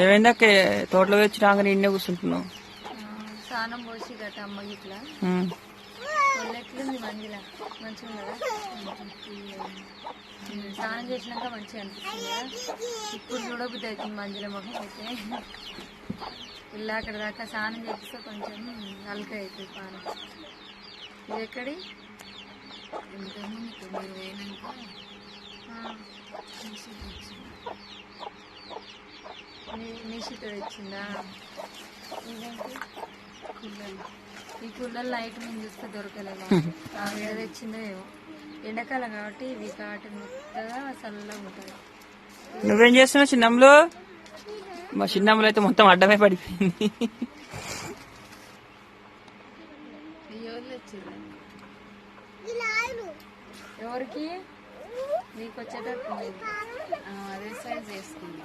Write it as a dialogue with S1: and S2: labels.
S1: ఏమైందాక తోటలో వచ్చి రాగానే నిన్నే కూర్చుంటున్నావు.
S2: స్నానం పోసి గట్ట అమ్మ ఇట్లా ఎట్లుంది మందిలా మంచిగా ఉన్నదా? స్నానం చేసినాక మంచిగా అనిపిస్తుంది కదా. ఇప్పుడు చూడబుద్ధి అవుతుంది మంజుల ముఖం అయితే. ఇలా అక్కడ దాకా స్నానం చేస్తే కొంచెం అలక అవుతుంది పానం. ఇది ఎక్కడి నిషితో తెచ్చిందా? ఇదేంటి కుళ్ళలు? ఈ కుళ్ళలు నైట్ మేము చూస్తే దొరకలేదు. ఆవిడ తెచ్చిందో ఏమో. ఎండాకాలం కాబట్టి ఇవి కాటన్ మెత్తగా చల్లగా ఉంటుంది.
S1: నువ్వేం చేస్తున్నావు చిన్నమ్ములు? మా చిన్నమ్ములు అయితే మొత్తం అడ్డమే పడిపోయింది.
S2: ఎవరికి? నీకు వచ్చేటట్టు
S3: అదే సైజ్ వేసుకుంది.